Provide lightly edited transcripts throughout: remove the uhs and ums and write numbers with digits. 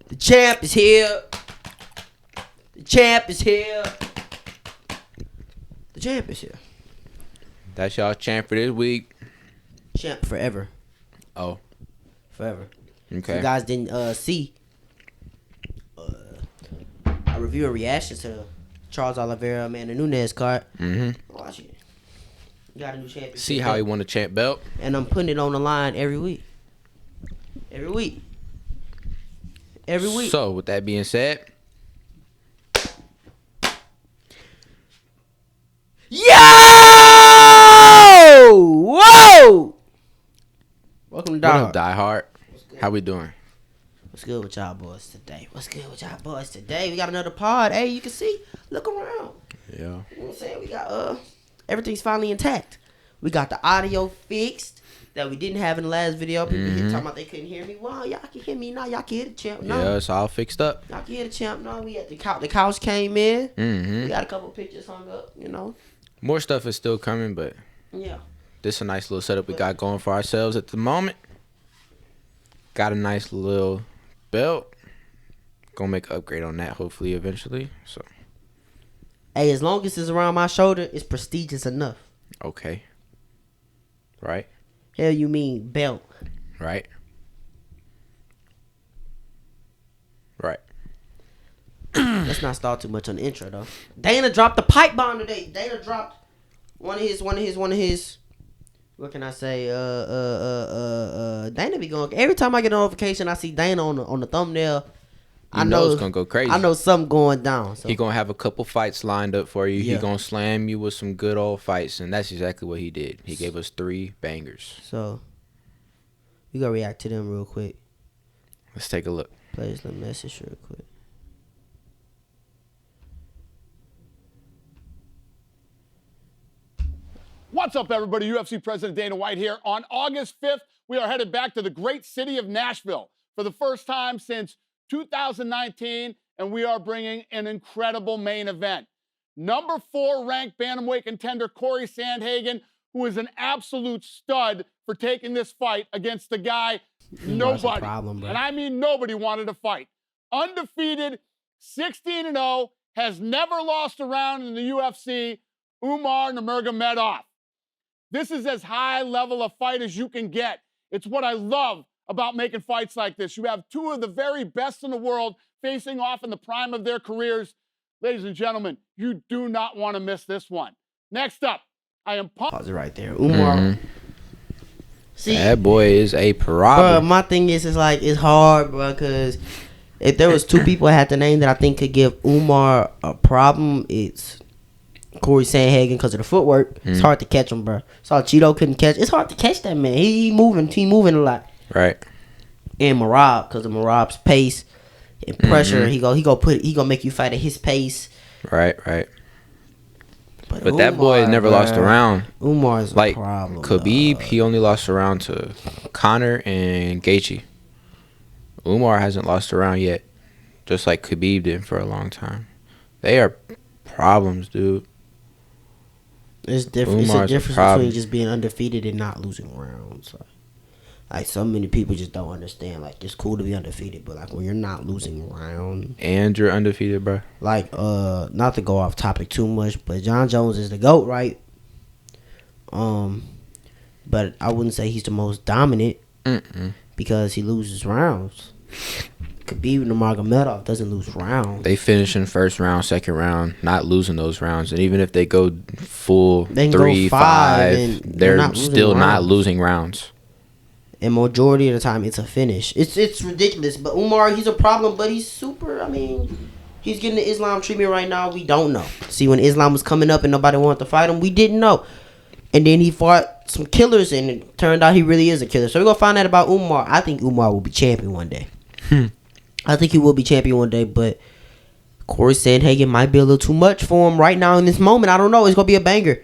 The champ is here. The champ is here. The champ is here. That's y'all champ for this week. Champ forever. Oh. Forever. Okay. If you guys didn't see a review and reaction to the Charles Oliveira Amanda Nunes card. Watch it. You got a new champion. See how he won the champ belt. And I'm putting it on the line every week. Every week. Every week. So, with that being said. Yo! Whoa! Welcome to Die Hard. What up, Die Hard? How we doing? What's good with y'all boys today? What's good with y'all boys today? We got another pod. Hey, you can see. Look around. Yeah. You know what I'm saying? We got everything's finally intact. We got the audio fixed that we didn't have in the last video. People here talking about they couldn't hear me. Wow, y'all can hear me now. Y'all can hear the champ now. Yeah, it's all fixed up. Y'all can hear the champ now. We at the couch. The couch came in. Mm-hmm. We got a couple pictures hung up, you know. More stuff is still coming, but Yeah. this is a nice little setup we got going for ourselves at the moment. Got a nice little belt. Gonna make an upgrade on that hopefully eventually. So Hey, as long as it's around my shoulder, it's prestigious enough. okay. Right? Hell, you mean belt? Right. Right. Let's not start too much on the intro though. Dana dropped the pipe bomb today. Dana dropped one of his. What can I say? Dana be going every time I get a notification. I see Dana on the thumbnail. I know it's gonna go crazy. I know something going down. So. He gonna have a couple fights lined up for you. Yeah. He gonna slam you with some good old fights, and that's exactly what he did. He gave us 3 bangers. So we gonna react to them real quick. Let's take a look. Play this little message real quick. What's up, everybody? UFC President Dana White here. On August 5th, we are headed back to the great city of Nashville for the first time since 2019, and we are bringing an incredible main event. Number 4 ranked bantamweight contender Corey Sandhagen, who is an absolute stud for taking this fight against the guy nobody, and I mean nobody, wanted to fight. Undefeated, 16-0, has never lost a round in the UFC, Umar Nurmagomedov. This is as high level a fight as you can get. It's what I love about making fights like this. You have 2 of the very best in the world facing off in the prime of their careers. Ladies and gentlemen, you do not want to miss this one. Next up, I am pumped. Pause it right there. Umar. See, That boy is a problem. bro, my thing is, it's hard, bro, because if there was 2 people I had to name that I think could give Umar a problem, it's Corey Sandhagen because of the footwork. It's hard to catch him, bro. Saw Cheeto couldn't catch. It's hard to catch that man. He moving a lot. Right. And Marab, because of Marab's pace and pressure, he gonna make you fight at his pace. Right. But Umar, that boy never lost a round. Umar's Like a problem. Khabib, he only lost a round to Conor and Gaethje. Umar hasn't lost a round yet, just like Khabib did for a long time. They are problems, dude. It's different. It's a Umar's a difference problem. between just being undefeated and not losing rounds. Like so many people just don't understand. Like it's cool to be undefeated, but like when you're not losing rounds, And you're undefeated, bro. like not to go off topic too much, but John Jones is the GOAT, right? But I wouldn't say he's the most dominant because he loses rounds. Khabib Nurmagomedov doesn't lose rounds. They finish in first round, second round, not losing those rounds. And even if they go full They can go 3, 5, 5, and they're not losing still not rounds. losing rounds. And majority of the time, it's a finish. It's ridiculous. But Umar, he's a problem, but he's super. I mean, he's getting the Islam treatment right now. We don't know. See, when Islam was coming up and nobody wanted to fight him, we didn't know. And then he fought some killers, and it turned out he really is a killer. So we're going to find out about Umar. I think Umar will be champion one day. I think he will be champion one day, but Corey Sandhagen might be a little too much for him right now in this moment. I don't know. It's going to be a banger.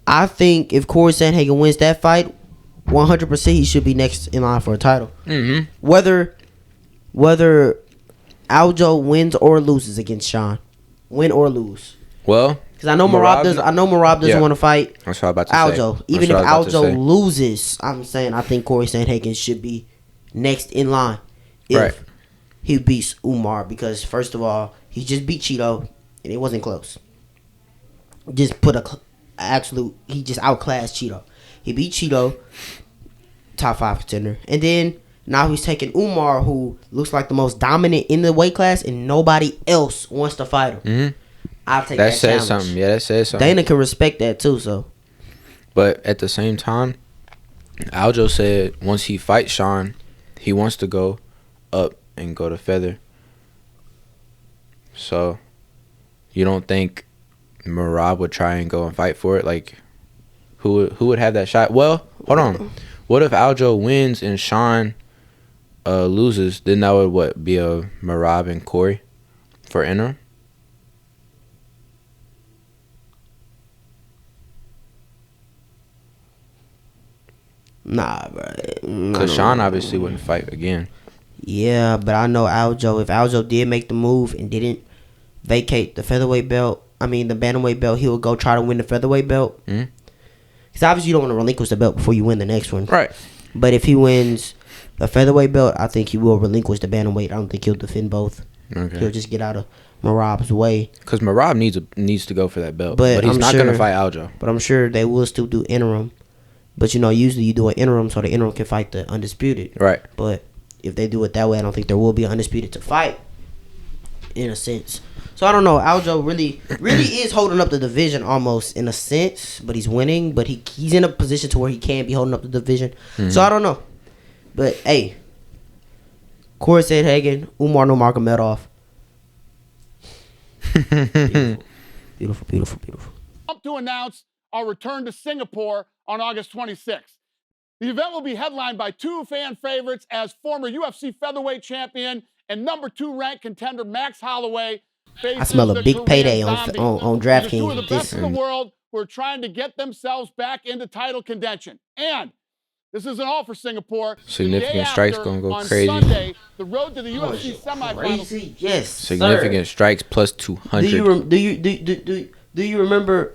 I think if Corey Sandhagen wins that fight, 100% he should be next in line for a title. Whether Aljo wins or loses against Sean. Win or lose. Well, Because I know Marab doesn't want to fight That's what I'm about to Aljo. say. Even if Aljo loses, I'm saying I think Corey Sandhagen should be next in line if he beats Umar. Because first of all, he just beat Cheeto and it wasn't close. Just put he just outclassed Cheeto. He beat Cheeto, top 5 contender, and then now he's taking Umar, who looks like the most dominant in the weight class, and nobody else wants to fight him. Mm-hmm. I'll take that challenge. Says something. Yeah, that says something. Dana can respect that too. So, but at the same time, Aljo said once he fights Sean, he wants to go up and go to feather. So, you don't think Marab would try and go and fight for it? Like, who would have that shot? Well, hold on. What if Aljo wins and Sean loses? Then that would be a Marab and Corey for interim? Nah, bro. Because Sean obviously wouldn't fight again. Yeah, but I know Aljo. If Aljo did make the move and didn't vacate the featherweight belt, the bantamweight belt, he would go try to win the featherweight belt. Because obviously you don't want to relinquish the belt before you win the next one. Right. But if he wins the featherweight belt, I think he will relinquish the bantamweight. I don't think he'll defend both. Okay. He'll just get out of Marab's way. Because Marab needs to go for that belt. But he's not going to fight Aljo. But I'm sure they will still do interim. But, usually you do an interim so the interim can fight the undisputed. Right. But if they do it that way, I don't think there will be an undisputed to fight, in a sense. So, I don't know. Aljo really is holding up the division almost in a sense, but he's winning. But he's in a position to where he can be holding up the division. Mm-hmm. So, I don't know. But, hey, Corey Sandhagen, Umar Nurmagomedov. Beautiful, beautiful, beautiful. Up to announce our return to Singapore on August 26th. The event will be headlined by 2 fan favorites as former UFC featherweight champion and number 2 ranked contender Max Holloway. I smell a big payday on DraftKings. 2 of the best in the world who are trying to get themselves back into title contention. And this isn't all for Singapore. Significant strikes gonna go crazy. On Sunday, the road to the UFC semifinals. Yes, significant strikes plus 200. Do you remember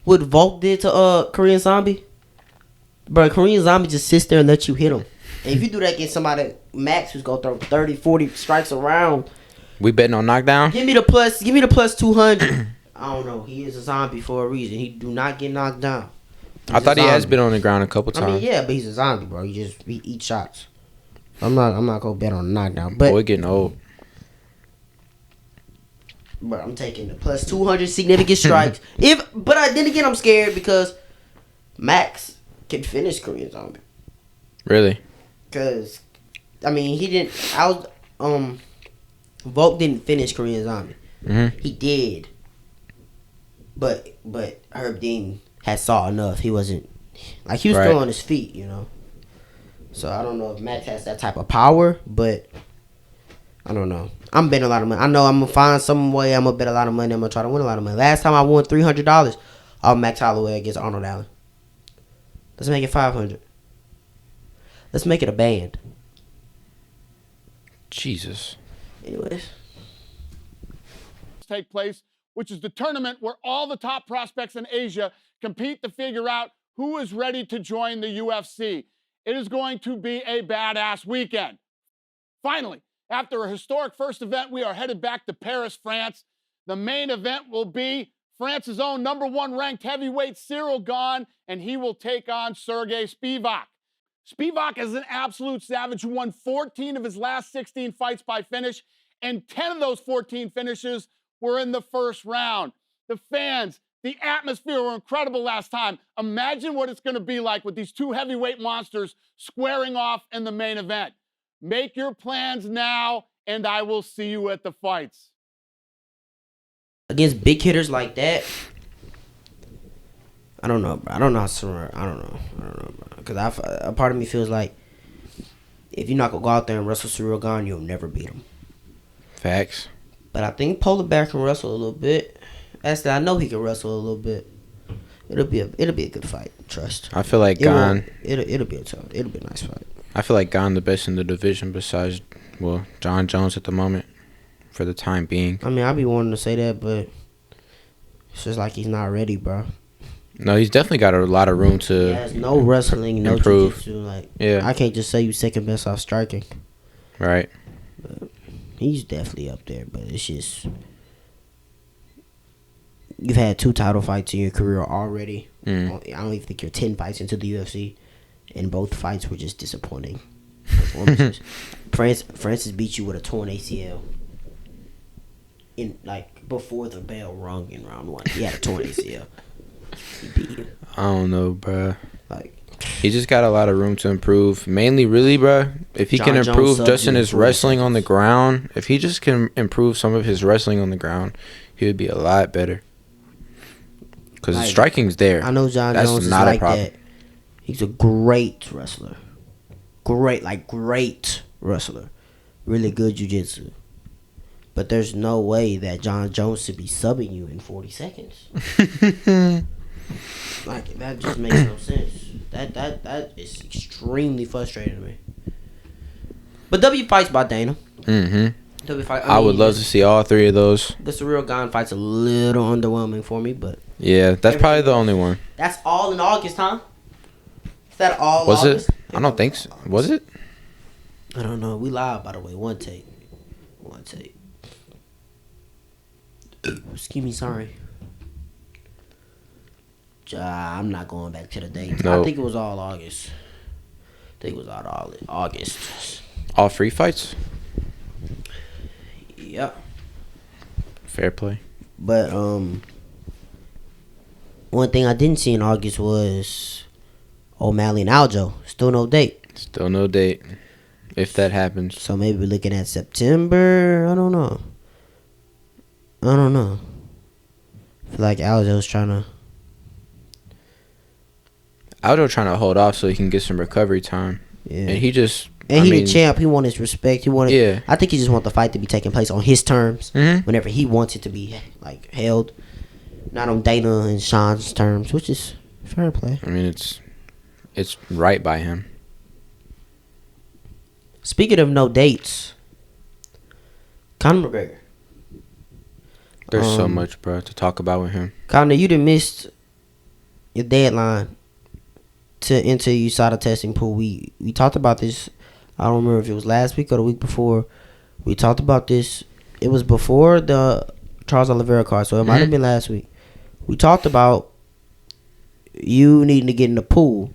what Volk did to Korean Zombie? Bro, Korean Zombie just sits there and lets you hit him. And if you do that against somebody, Max, who's going to throw 30, 40 strikes around. We betting on knockdown? Give me the plus 200. I don't know. He is a zombie for a reason. He do not get knocked down. I thought he has been on the ground a couple times. Yeah, but he's a zombie, bro. He eats shots. I'm not going to bet on a knockdown. But boy, getting old. But I'm taking the plus 200 significant strikes. Then again, I'm scared because Max can finish Korean Zombie. Really? Because, he didn't. Volk didn't finish Korean Zombie. Mm-hmm. He did. But Herb Dean had saw enough. He wasn't. He was still on his feet, So I don't know if Max has that type of power, but I don't know. I'm betting a lot of money. I know I'm going to find some way I'm going to bet a lot of money. I'm going to try to win a lot of money. Last time I won $300 off Max Holloway against Arnold Allen. Let's make it $500. Let's make it a band. Jesus. Anyways. Take place, which is the tournament where all the top prospects in Asia compete to figure out who is ready to join the UFC. It is going to be a badass weekend. Finally, after a historic first event, we are headed back to Paris, France. The main event will be France's own number 1 ranked heavyweight Cyril Gane, and he will take on Sergey Spivak. Spivak is an absolute savage who won 14 of his last 16 fights by finish, and 10 of those 14 finishes were in the first round. The fans, the atmosphere were incredible last time. Imagine what it's going to be like with these 2 heavyweight monsters squaring off in the main event. Make your plans now, and I will see you at the fights. Against big hitters like that, I don't know, bro. I don't know, bro. Because a part of me feels like if you're not going to go out there and wrestle Cyril Gane, you'll never beat him. Facts. But I think Polar Bear can wrestle a little bit. Actually, I know he can wrestle a little bit. It'll be a good fight. Trust. I feel like Gane. It'll be a nice fight. I feel like Gane the best in the division besides John Jones at the moment for the time being. I mean, I be wanting to say that, but it's just like he's not ready, bro. No, he's definitely got a lot of room He to has no wrestling, no improve. jiu-jitsu. Like, Yeah. I can't just say you second best off striking. Right. But he's definitely up there, but it's just you've had 2 title fights in your career already. I don't even think you're 10 fights into the UFC, and both fights were just disappointing performances. Francis beat you with a torn ACL in before the bell rung in round 1. He had a torn ACL. He beat you. I don't know, bruh. Like, He just got a lot of room to improve. Mainly, really, bruh, if he John can Jones improve subbed just in you in his 40 wrestling on the seconds. ground, if he just can improve some of his wrestling on the ground, he would be a lot better. Because the Like, striking's there. I know John That's Jones is not a like problem. that. He's a great wrestler. Great wrestler. Really good jiu-jitsu. But there's no way that John Jones should be subbing you in 40 seconds. Like, that just makes no sense. That is extremely frustrating to me. But W fights by Dana. W fight. I would love to see all 3 of those. The Surreal Gone fight's a little underwhelming for me, but Yeah, that's probably the only one. that's all in August, huh? Is that all Was August? it? I don't think so. Was it? I don't know. We live, by the way. One take. Excuse me, sorry. I'm not going back to the date. I Nope. think it was all August. All August. All 3 fights? Yep. Fair play. But one thing I didn't see in August was O'Malley and Aljo. Still no date. Still no date. If that happens. So maybe we're looking at September. I don't know. I feel like Aljo's trying to hold off so he can get some recovery time. Yeah. And he just... And he the champ. He want his respect. He wanted. Yeah. I think he just want the fight to be taking place on his terms. Mhm. Whenever he wants it to be held, not on Dana and Sean's terms, which is fair play. I mean, it's right by him. Speaking of no dates, Conor McGregor. There's so much, bro, to talk about with him. Conor, you done missed your deadline to enter USADA testing pool. We talked about this. I don't remember if it was last week or the week before. We talked about this. It was before the Charles Oliveira card, so it might have been last week. We talked about you needing to get in the pool.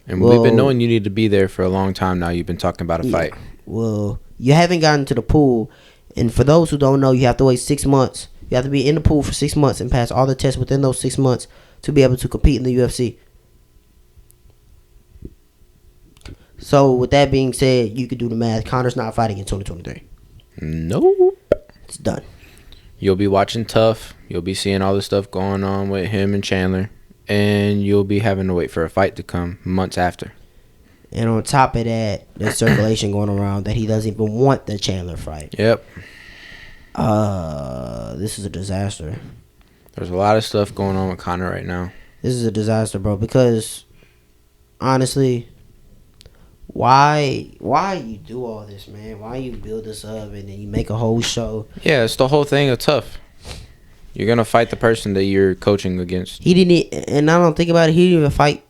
And we've been knowing you need to be there for a long time now. You've been talking about a fight. Well, you haven't gotten to the pool. And for those who don't know, you have to wait 6 months. You have to be in the pool for 6 months and pass all the tests within those 6 months to be able to compete in the UFC. So, with that being said, you could do the math. Conor's not fighting in 2023. Nope. It's done. You'll be watching Tough. You'll be seeing all the stuff going on with him and Chandler. And you'll be having to wait for a fight to come months after. And on top of that, there's circulation going around that he doesn't even want the Chandler fight. Yep. This is a disaster. There's a lot of stuff going on with Conor right now. This is a disaster, bro. Because, honestly, why you do all this, man? Why you build this up and then you make a whole show? Yeah, it's the whole thing of Tough. You're going to fight the person that you're coaching against. He didn't, and I don't think about it, he didn't even fight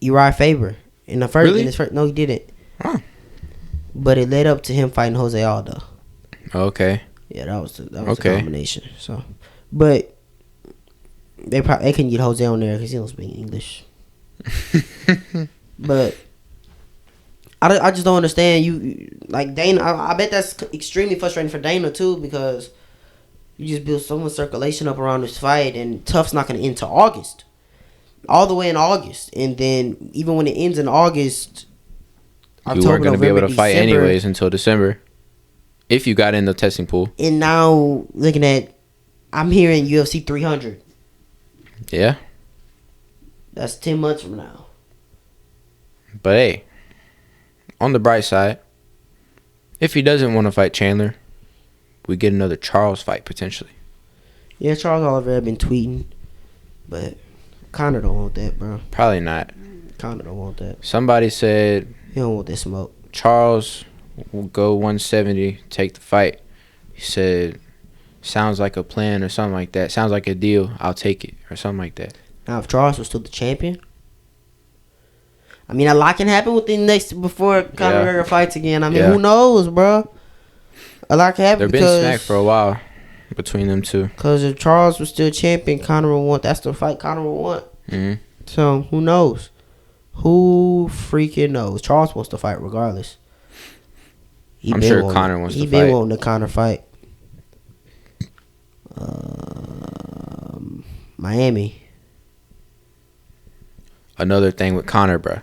Uriah Faber. In the first, Really? No, he didn't. Huh. But it led up to him fighting Jose Aldo. Okay. Yeah, that was the combination. So, but they couldn't get Jose on there because he don't speak English. But I just don't understand you like Dana. I bet that's extremely frustrating for Dana too because you just build so much circulation up around this fight, and Tough's not going to end till August. All the way in August, and then even when it ends in August, You weren't going to be able to fight December, anyways until December. If you got in the testing pool. And now looking at, I'm hearing UFC 300. Yeah. That's 10 months from now. But hey, on the bright side, if he doesn't want to fight Chandler, we get another Charles fight potentially. Yeah, Charles Oliveira been tweeting, but Conor don't want that, bro. Probably not. Conor don't want that. Somebody said He don't want that smoke. Charles will go 170, take the fight. He said, "Sounds like a plan or something like that. Sounds like a deal. I'll take it," or something like that. Now, if Charles was still the champion, I mean, a lot can happen before Conor McGregor fights again. I mean, who knows, bro? A lot can happen. They've been smacked for a while between them two. Because if Charles was still champion, Conor would want. That's the fight Conor would want. Mm-hmm. So who knows? Who freaking knows? Charles wants to fight regardless. I'm sure Conor wants to fight. He been wanting the Conor fight. Miami. Another thing with Conor, bro.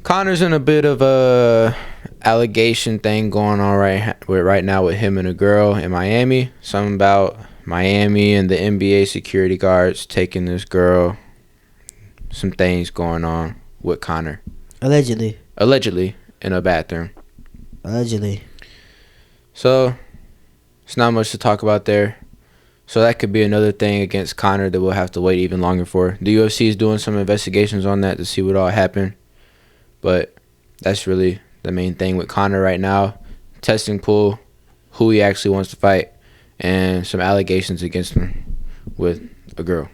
Conor's in a bit of a allegation thing going on right now with him and a girl in Miami. Something about Miami and the NBA security guards taking this girl. Some things going on with Conor. Allegedly in a bathroom. Allegedly. So it's not much to talk about there. So that could be another thing against Conor that we'll have to wait even longer for. The UFC is doing some investigations on that to see what all happened. But that's really the main thing with Conor right now. Testing pool, who he actually wants to fight, and some allegations against him with a girl.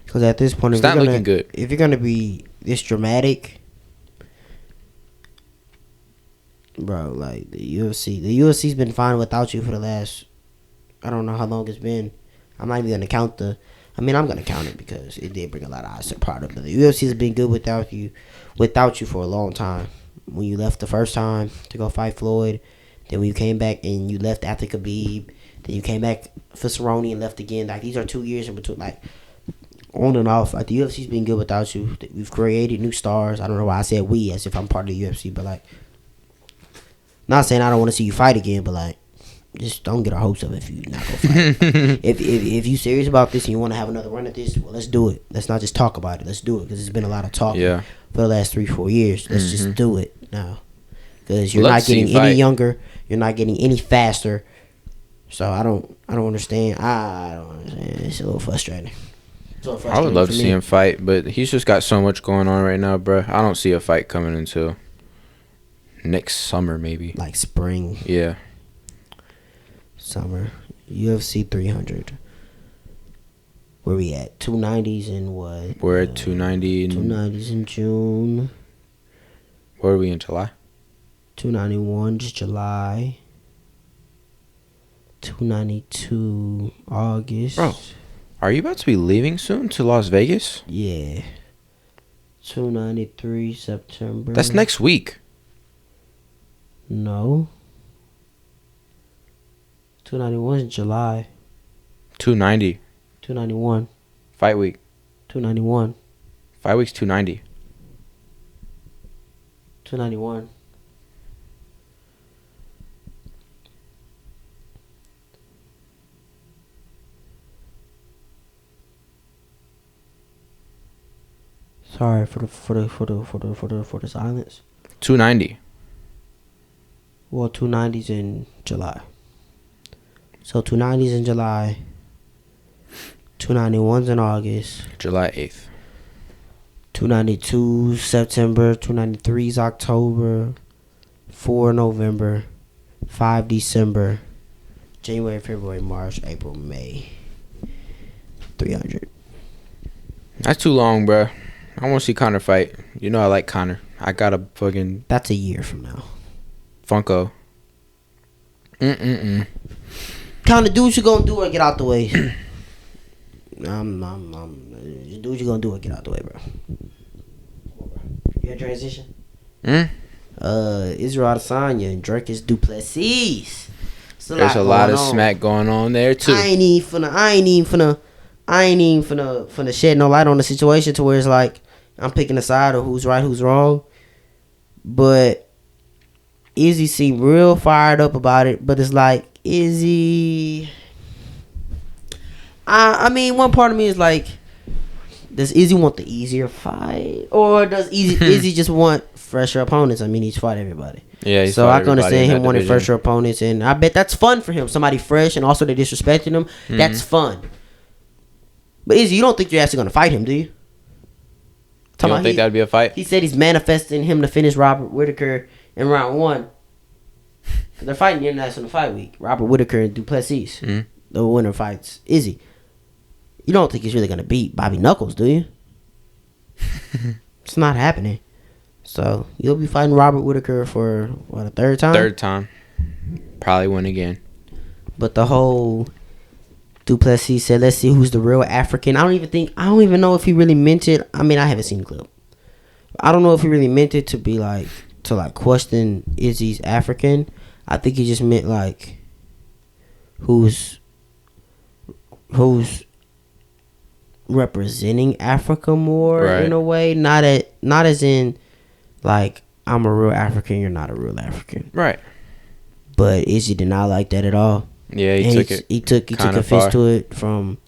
Because at this point, it's not looking good. If you're going to be this dramatic, bro, like the UFC's been fine without you for the last, I don't know how long it's been. I'm not even going to count I'm going to count it because it did bring a lot of eyes to the product. But the UFC has been good without you for a long time. When you left the first time to go fight Floyd, then when you came back and you left after Khabib, then you came back for Cerrone and left again. Like, these are 2 years in between, like, on and off. Like, the UFC's been good without you. We've created new stars. I don't know why I said we as if I'm part of the UFC, but, like, not saying I don't want to see you fight again, but, like, just don't get our hopes up if you're not going to fight. if you serious about this and you want to have another run at this, well, let's do it. Let's not just talk about it. Let's do it, because there's been a lot of talk for the last 3-4 years. Let's just do it now, because you're not getting any younger. You're not getting any faster. So I don't understand. I don't understand. It's a little frustrating. I would love to see him fight, but he's just got so much going on right now, bro. I don't see a fight coming until next summer, maybe. Like spring. Yeah. Summer. UFC 300. Where we at? 290s in what? We're at 290. 290s in June. Where are we in July? 291 is July. 292 August. Bro, are you about to be leaving soon to Las Vegas? Yeah. 293 September. That's next week. No. 291 is July. 290. 291. Fight week. 291. Fight week's 290. 291. Sorry for the silence. 290. Well, 290s in July. So 290s in July. 291s in August. July 8th. 292 September. 293s October. 4 November. 5 December. January, February, March, April, May. 300. That's too long, bro. I want to see Conor fight. You know I like Conor. I got a fucking... That's a year from now. Funko. Conor, do what you gonna do or get out the way. Just do what you gonna do or get out the way, bro. You got transition? Israel Adesanya and Dricus Duplessis. There's a lot of smack going on there too. I ain't even finna shed no light on the situation to where it's like I'm picking a side of who's right, who's wrong. But Izzy seemed real fired up about it. But it's like, Izzy... I mean, one part of me is like, does Izzy want the easier fight? Or does Izzy just want fresher opponents? I mean, he's fought everybody. Yeah, so I can understand him wanting fresher opponents. And I bet that's fun for him. Somebody fresh and also they disrespecting him. That's fun. But Izzy, you don't think you're actually going to fight him, do you? You don't think that would be a fight? He said he's manifesting him to finish Robert Whittaker in round 1. They're fighting the International Fight Week. Robert Whittaker and Duplessis. Mhm. The winner fights Izzy. You don't think he's really gonna beat Bobby Knuckles, do you? It's not happening. So you'll be fighting Robert Whittaker for what, a third time? Third time. Probably win again. But the whole Duplessis said, let's see who's the real African. I don't even know if he really meant it. I mean, I haven't seen the clip. I don't know if he really meant it to be like, to like question Izzy's African. I think he just meant like, who's representing Africa more in a way. Not as in like, I'm a real African, you're not a real African. Right. But Izzy did not like that at all. Yeah, He took offense to it from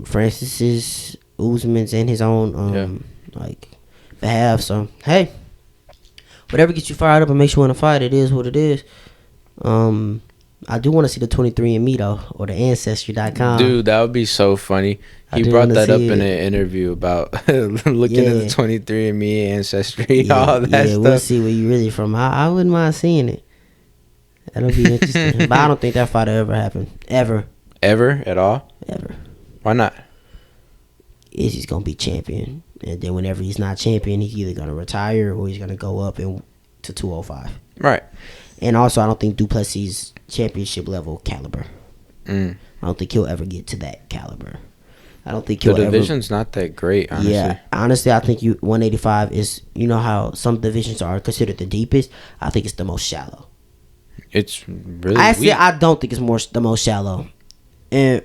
Francis's, Usman's, and his own behalf. So hey, whatever gets you fired up and makes you want to fight, it is what it is. I do want to see the 23andMe though, or the Ancestry.com. Dude, that would be so funny. He brought that up in an interview about looking at the 23andMe Ancestry, all that stuff. We'll see where you really from. I wouldn't mind seeing it. That'll be interesting. But I don't think that fight will ever happen. Ever. Ever? At all? Ever. Why not? Izzy's going to be champion. And then whenever he's not champion, he's either going to retire or he's going to go up to 205. Right. And also, I don't think Duplessis championship level caliber. I don't think he'll ever get to that caliber. I don't think he'll The division's not that great, honestly. Yeah, honestly, I think 185 is, you know how some divisions are considered the deepest? I think it's the most shallow. It's really weak. I don't think it's the most shallow. And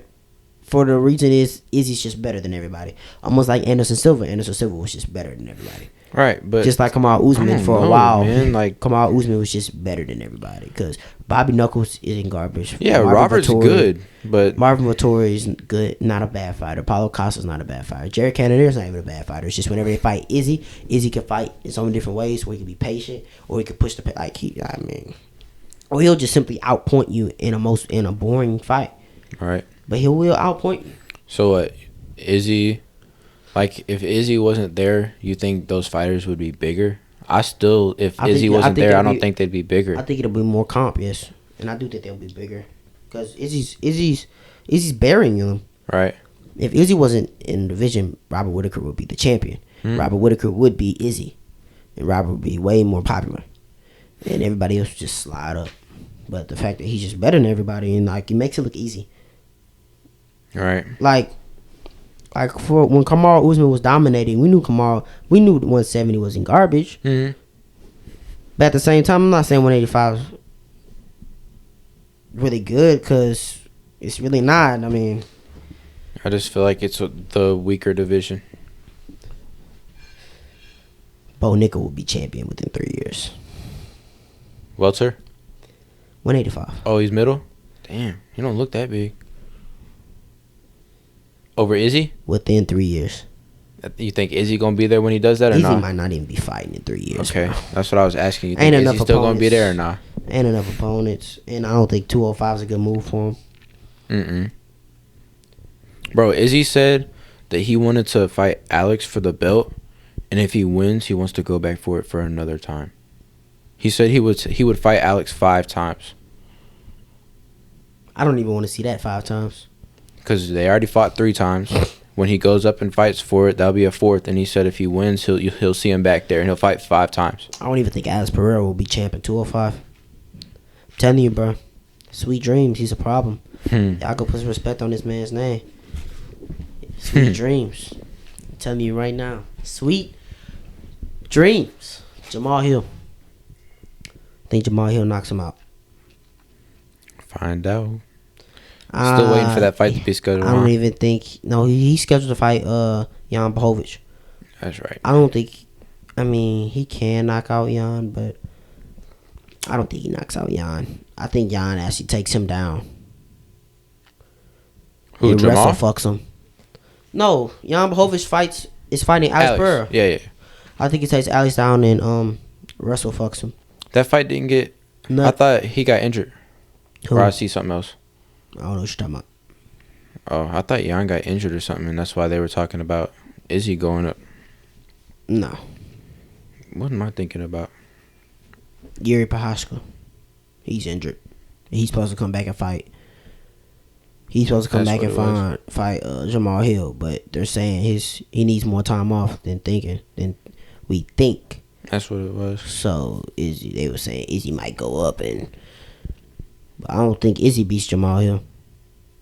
for the reason is Izzy's just better than everybody. Almost like Anderson Silva. Anderson Silva was just better than everybody. Right, but just like Kamal Usman for a while. Man, like Kamal Usman was just better than everybody because Bobby Knuckles is in garbage. Yeah, Robert's good, but Marvin Vettori is good, not a bad fighter. Paulo Costa's not a bad fighter. Jared Cannonier is not even a bad fighter. It's just whenever they fight Izzy can fight in so many different ways where he can be patient or he can push or he'll just simply outpoint you in a boring fight. All right. But he will outpoint you. So what, Izzy? Like, if Izzy wasn't there, you think those fighters would be bigger? If Izzy wasn't there, I don't think they'd be bigger. I think it'll be more comp, yes. And I do think they'll be bigger. Because Izzy's burying them. Right. If Izzy wasn't in the division, Robert Whittaker would be the champion. Robert Whittaker would be Izzy. And Robert would be way more popular. And everybody else would just slide up. But the fact that he's just better than everybody, and like, it makes it look easy. Right. Like for when Kamal Usman was dominating, we knew 170 was in garbage. Mm-hmm. But at the same time, I'm not saying 185 is really good because it's really not. I mean, I just feel like it's the weaker division. Bo Nickel will be champion within 3 years. Welter? 185. Oh, he's middle? Damn, he don't look that big. Over Izzy? Within 3 years. You think Izzy gonna be there when he does that or Izzy not? Izzy might not even be fighting in 3 years. Okay, bro. that's what I was asking. You think Izzy's still gonna be there or not? Ain't enough opponents, and I don't think 205 is a good move for Mm-mm. him. Bro, Izzy said that he wanted to fight Alex for the belt, and if he wins, he wants to go back for it for another time. He said he would fight Alex 5 times. I don't even want to see that 5 times. Because they already fought 3 times. When he goes up and fights for it, that'll be a 4th. And he said if he wins, he'll see him back there, and he'll fight 5 times. I don't even think Alex Pereira will be champ in 205. I'm telling you, bro. Sweet dreams. He's a problem. Y'all go put some respect on this man's name. Sweet dreams. I'm telling you right now. Sweet dreams. Jamal Hill. I think Jamal Hill knocks him out. Find out. Still waiting for that fight to be scheduled. I don't even think. No, he's scheduled to fight Jan Blachowicz. That's right. I don't think. I mean, he can knock out Jan, but I don't think he knocks out Jan. I think Jan actually takes him down. Who, Jamal? Wrestle fucks him. No, Jan Blachowicz is fighting Alex Pereira. Yeah. I think he takes Alex down and wrestle fucks him. That fight didn't get. I thought he got injured. Who? Or I see something else. I don't know what you're talking about. Oh, I thought Jan got injured or something, and that's why they were talking about Izzy going up. No. What am I thinking about? Yuri Prochazka. He's injured. He's supposed to come back and fight. He's supposed to come back and fight Jamal Hill, but they're saying he needs more time off than we think. That's what it was. So they were saying Izzy might go up, but I don't think Izzy beats Jamal Hill.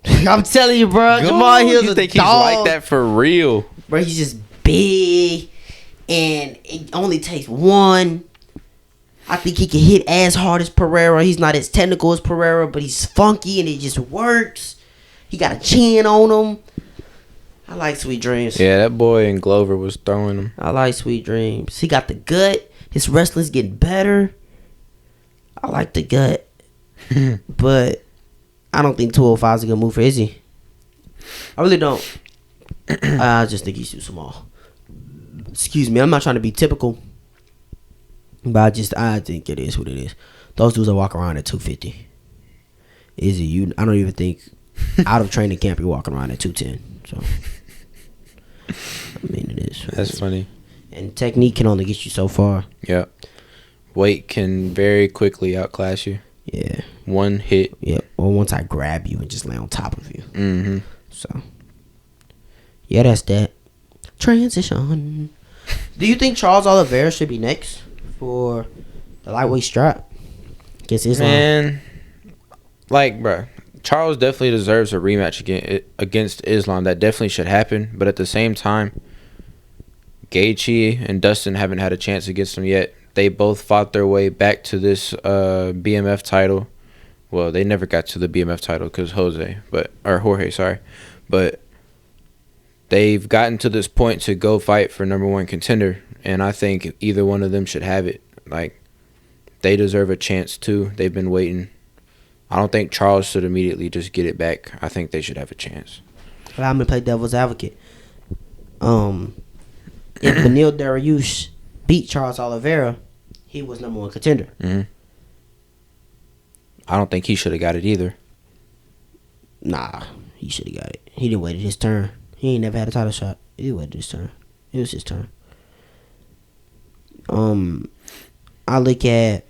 I'm telling you, bro. Jamal Hill's you think a dog. He's like that for real? Bro, he's just big, and it only takes one. I think he can hit as hard as Pereira. He's not as technical as Pereira, but he's funky, and it just works. He got a chin on him. I like Sweet Dreams. Yeah, that boy in Glover was throwing him. I like Sweet Dreams. He got the gut. His wrestling's getting better. I like the gut. But I don't think 205 is a good move for Izzy. I really don't. I just think he's too small. Excuse me. I'm not trying to be typical. But I think it is what it is. Those dudes that walk around at 250. Izzy, I don't even think out of training camp you're walking around at 210. So, I mean, it is. That's funny. And technique can only get you so far. Yeah. Weight can very quickly outclass you. Yeah. One hit. Yeah. Or once I grab you and just lay on top of you. Mm-hmm. So, yeah, that's that. Transition. Do you think Charles Oliveira should be next for the lightweight strap against Islam? Man, like, bro, Charles definitely deserves a rematch against Islam. That definitely should happen. But at the same time, Gaethje and Dustin haven't had a chance against him yet. They both fought their way back to this BMF title. Well, they never got to the BMF title because Jorge, sorry. But they've gotten to this point to go fight for number one contender. And I think either one of them should have it. Like, they deserve a chance too. They've been waiting. I don't think Charles should immediately just get it back. I think they should have a chance. But I'm going to play devil's advocate. If Beneil Dariush beat Charles Oliveira, he was number one contender. Mm-hmm. I don't think he should have got it either. Nah, he should have got it. He didn't wait his turn. He ain't never had a title shot. He waited his turn. It was his turn. I look at.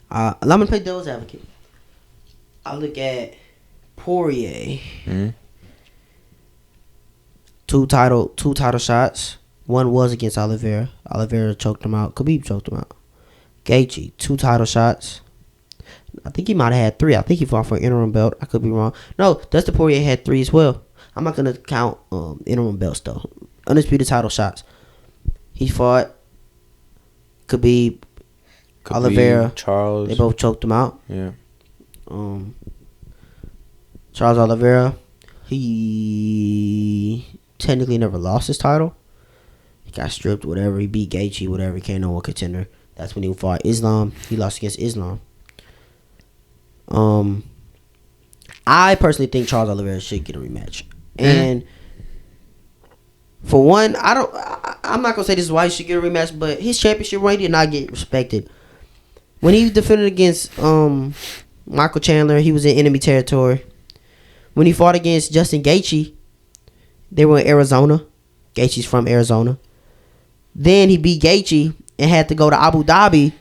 Let me play devil's advocate. I look at Poirier. Mm-hmm. Two title shots. One was against Oliveira. Oliveira choked him out. Khabib choked him out. Gaethje, 2 title shots. I think he might have had 3. I think he fought for an interim belt. I could be wrong. No, Dustin Poirier had 3 as well. I'm not gonna count interim belts though. Undisputed title shots. He fought Khabib, Oliveira, Charles. They both choked him out. Yeah. Charles Oliveira, he technically never lost his title. He got stripped, whatever. He beat Gaethje, whatever. He came no one contender. That's when he fought Islam. He lost against Islam. I personally think Charles Oliveira should get a rematch. And for one, I'm not gonna say this is why he should get a rematch, but his championship reign did not get respected. When he defended against Michael Chandler, he was in enemy territory. When he fought against Justin Gaethje, they were in Arizona. Gaethje's from Arizona. Then he beat Gaethje and had to go to Abu Dhabi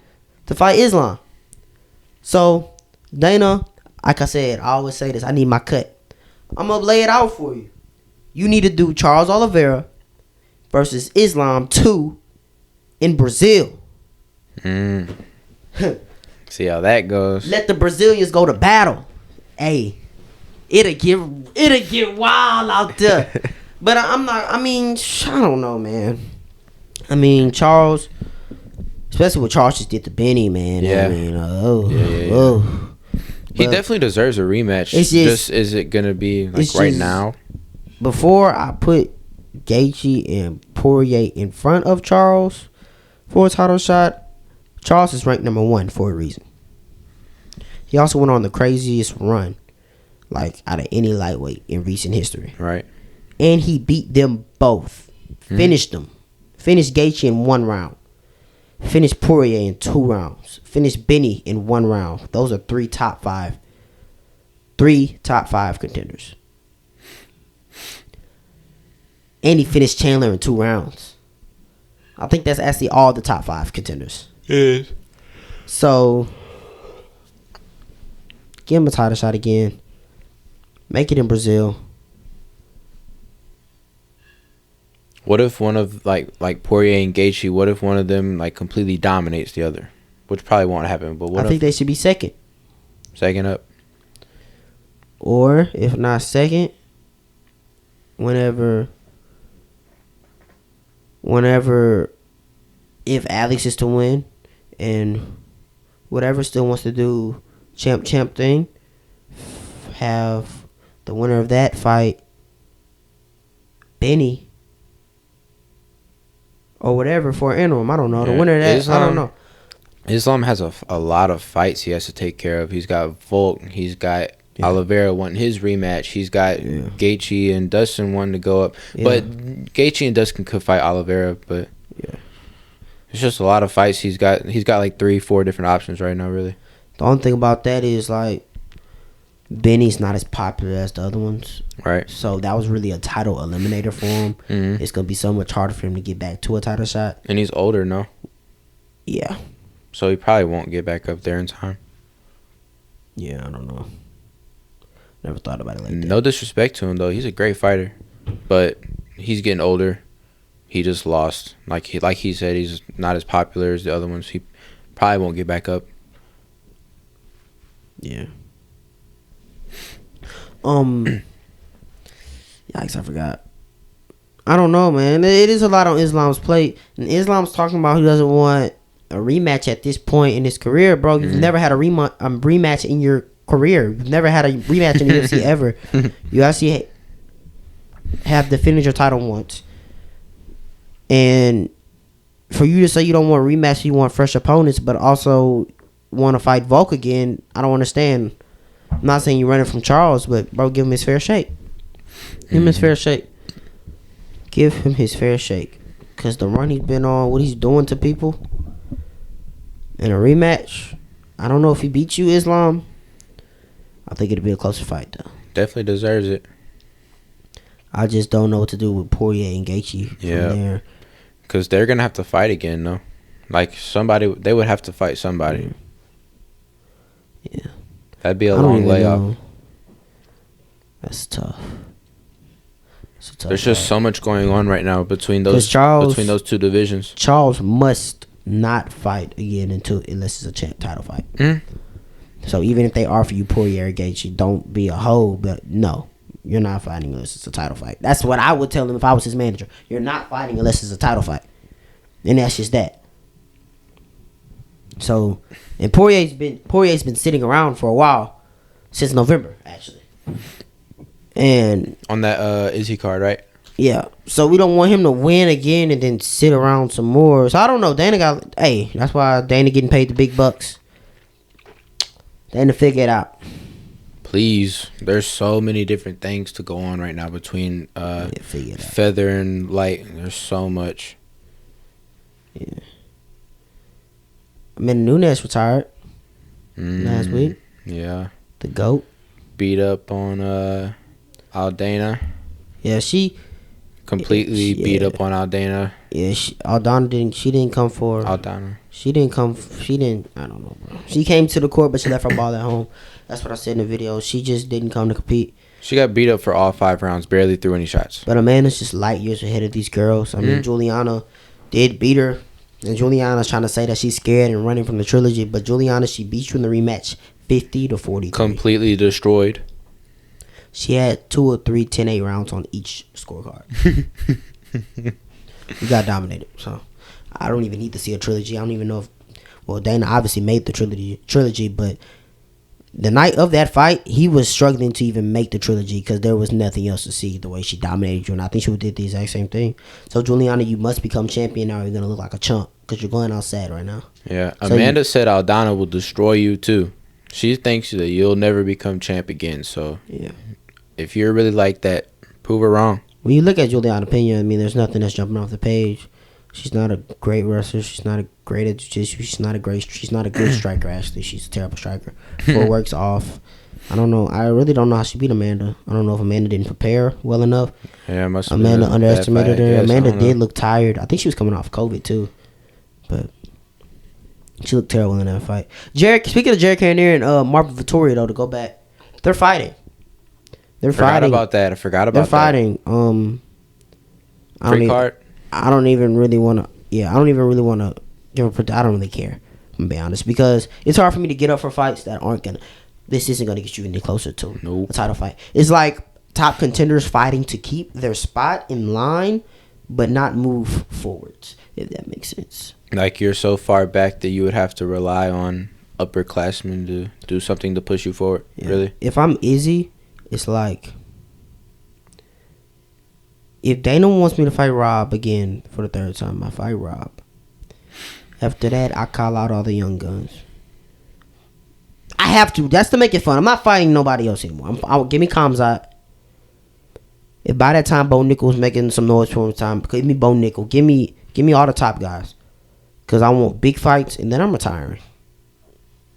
to fight Islam. So, Dana, like I said, I always say this, I need my cut. I'm going to lay it out for you. You need to do Charles Oliveira versus Islam 2 in Brazil. See how that goes. Let the Brazilians go to battle. Hey, it'll get wild out there. But I don't know, man. I mean, Charles, especially what Charles just did to Benny, man. Yeah. I mean, He definitely deserves a rematch. It's just, is it going to be like right now? Before I put Gaethje and Poirier in front of Charles for a title shot, Charles is ranked number 1 for a reason. He also went on the craziest run, like, out of any lightweight in recent history. Right. And he beat them both. Finished them. Finished Gaethje in 1 round. Finished Poirier in 2 rounds. Finished Benny in 1 round. Those are 3 top 5 contenders. And he finished Chandler in 2 rounds. I think that's actually all the top 5 contenders It is. So, give him a title shot again. Make it in Brazil. What if one of like Poirier and Gaethje? What if one of them like completely dominates the other? Which probably won't happen. But what I think they should be second. Second up. Or if not second, whenever if Alex is to win and whatever still wants to do champ thing, have the winner of that fight Benny or whatever for an interim. I don't know. The winner of that, I don't know. Islam has a lot of fights he has to take care of. He's got Volk. He's got Oliveira wanting his rematch. He's got Gaethje and Dustin wanting to go up. Yeah. But Gaethje and Dustin could fight Oliveira, but it's just a lot of fights he's got. He's got like 3-4 different options right now, really. The only thing about that is like Benny's not as popular as the other ones. Right. So that was really a title eliminator for him. Mm-hmm. It's going to be so much harder for him to get back to a title shot. And he's older, no? Yeah. So he probably won't get back up there in time. Yeah, I don't know. Never thought about it like that. No disrespect to him, though. He's a great fighter. But he's getting older. He just lost. Like he said, he's not as popular as the other ones. He probably won't get back up. Yeah. Yikes, I forgot. I don't know, man. It is a lot on Islam's plate. And Islam's talking about he doesn't want a rematch at this point in his career, bro. You've never had a rematch in your career. You've never had a rematch in the UFC ever. You actually have defended your title once. And for you to say you don't want a rematch, you want fresh opponents, but also want to fight Volk again, I don't understand. I'm not saying you're running from Charles, but, bro, give him his fair shake. Give him his fair shake. Give him his fair shake. Because the run he's been on, what he's doing to people, in a rematch, I don't know if he beats you, Islam. I think it'll be a closer fight, though. Definitely deserves it. I just don't know what to do with Poirier and Gaethje from there. Because they're going to have to fight again, though. Like, they would have to fight somebody. Yeah. That'd be a long layoff. That's tough. There's just so much going on right now between those two divisions. Charles must not fight again unless it's a title fight. So even if they offer you Poirier or Gaethje, don't be a hoe, but no, you're not fighting unless it's a title fight. That's what I would tell him if I was his manager. You're not fighting unless it's a title fight. And that's just that. So, and Poirier's been sitting around for a while, since November, actually. And on that Izzy card, right? Yeah. So we don't want him to win again and then sit around some more. So I don't know. That's why Dana getting paid the big bucks. Dana figure it out. Please. There's so many different things to go on right now between feather and light. There's so much. Yeah. I mean, Nunes retired last week. Yeah. The GOAT. Beat up on Aldana. Yeah, she completely beat up on Aldana. Yeah, Aldana didn't come for Aldana. She didn't, I don't know, bro. She came to the court, but she left her ball at home. That's what I said in the video. She just didn't come to compete. She got beat up for all 5 rounds, barely threw any shots. But Amanda's just light years ahead of these girls. I mean, Juliana did beat her. And Juliana's trying to say that she's scared and running from the trilogy. But Juliana, she beat you in the rematch 50-40. Completely destroyed. She had 2 or 3 10-8 rounds on each scorecard. You got dominated. So I don't even need to see a trilogy. I don't even know if... Well, Dana obviously made the trilogy, but the night of that fight, he was struggling to even make the trilogy because there was nothing else to see the way she dominated you. And I think she did the exact same thing. So, Juliana, you must become champion now. You're going to look like a chump because you're going out sad right now. Yeah. So Amanda said Aldana will destroy you, too. She thinks that you'll never become champ again. So, yeah, if you're really like that, prove her wrong. When you look at Juliana Pena, I mean, there's nothing that's jumping off the page. She's not a great wrestler. She's not a great at jiu-jitsu. She's not a good striker, actually. She's a terrible striker. Footwork's off. I don't know. I really don't know how she beat Amanda. I don't know if Amanda didn't prepare well enough. Yeah, must have Amanda underestimated her. Amanda did look tired. I think she was coming off COVID, too. But She looked terrible in that fight. Speaking of Jared Cannonier and Marvin Vettori, though, to go back, they're fighting. They're fighting. I forgot about that. They're fighting. Card. I don't even really want to. Yeah, I don't even really want to give a. I don't really care. I'm gonna be honest, because it's hard for me to get up for fights that aren't gonna. This isn't gonna get you any closer to a title fight. It's like top contenders fighting to keep their spot in line, but not move forwards. If that makes sense. Like you're so far back that you would have to rely on upperclassmen to do something to push you forward. Yeah. Really? If I'm Izzy, it's like if Dana wants me to fight Rob again for the third time, I fight Rob. After that, I call out all the young guns. I have to. That's to make it fun. I'm not fighting nobody else anymore. Give me Kamzat. If by that time Bo Nickel's making some noise for his time, give me Bo Nickel. Give me all the top guys. Because I want big fights, and then I'm retiring.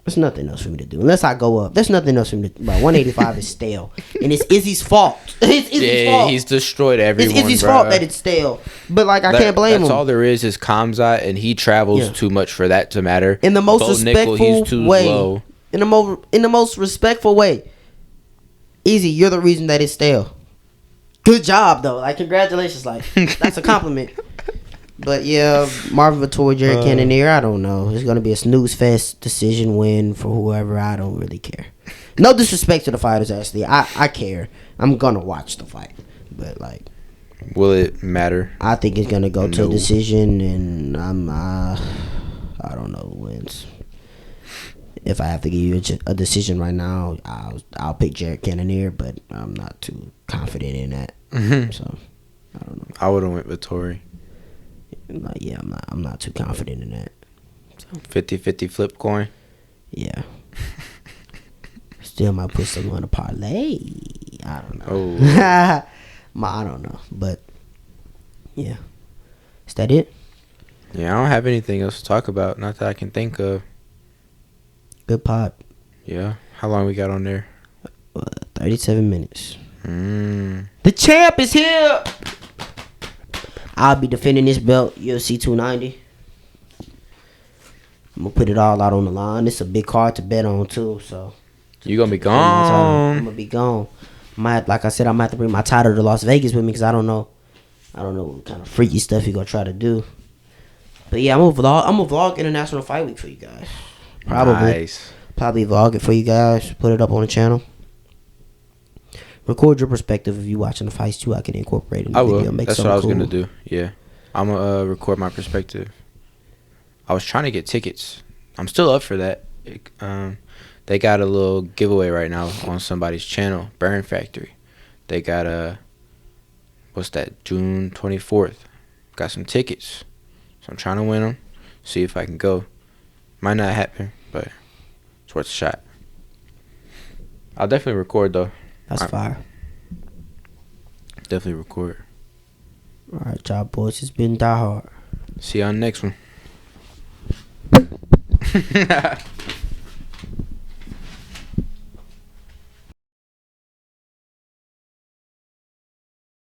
There's nothing else for me to do. Unless I go up. There's nothing else for me to do. But 185 is stale. And it's Izzy's fault. It's Izzy's fault. He's destroyed everyone, It's Izzy's fault that it's stale. But, like, I can't blame him. That's all there is Kamzat, and he travels too much for that to matter. In the most respectful way. Low. In the most respectful way. Izzy, you're the reason that it's stale. Good job, though. Like, congratulations. Like, that's a compliment. But yeah, Marvin Vettori, Jared Cannonier, I don't know. It's gonna be a snooze fest decision win for whoever. I don't really care. No disrespect to the fighters, actually. I care. I'm gonna watch the fight, but like, will it matter? I think it's gonna go to a decision, and I don't know who wins. If I have to give you a decision right now, I'll pick Jared Cannonier, but I'm not too confident in that. Mm-hmm. So I don't know. I would have went Vettori. Like, yeah, I'm not too confident in that. So. 50-50 flip coin. Yeah. Still might put some on a parlay. I don't know. Oh. I don't know, but yeah. Is that it? Yeah, I don't have anything else to talk about. Not that I can think of. Good pod. Yeah. How long we got on there? 37 minutes. The champ is here. I'll be defending this belt, UFC 290. I'm going to put it all out on the line. It's a big card to bet on, too. So you going to be gone. I'm going to be gone. Like I said, I might have to bring my title to Las Vegas with me because I don't know what kind of freaky stuff you're going to try to do. But yeah, I'm going to vlog International Fight Week for you guys. Probably. Nice. Probably vlog it for you guys. Put it up on the channel. Record your perspective if you watching the fights too. I can incorporate it in the video. That's what I was going to do. Yeah. I'm going to record my perspective. I was trying to get tickets. I'm still up for that. They got a little giveaway right now on somebody's channel, Burn Factory. They got what's that, June 24th. Got some tickets. So I'm trying to win them. See if I can go. Might not happen, but it's worth a shot. I'll definitely record though. That's fire. Definitely record. All right, y'all boys. It's been Die Hard. See you on the next one.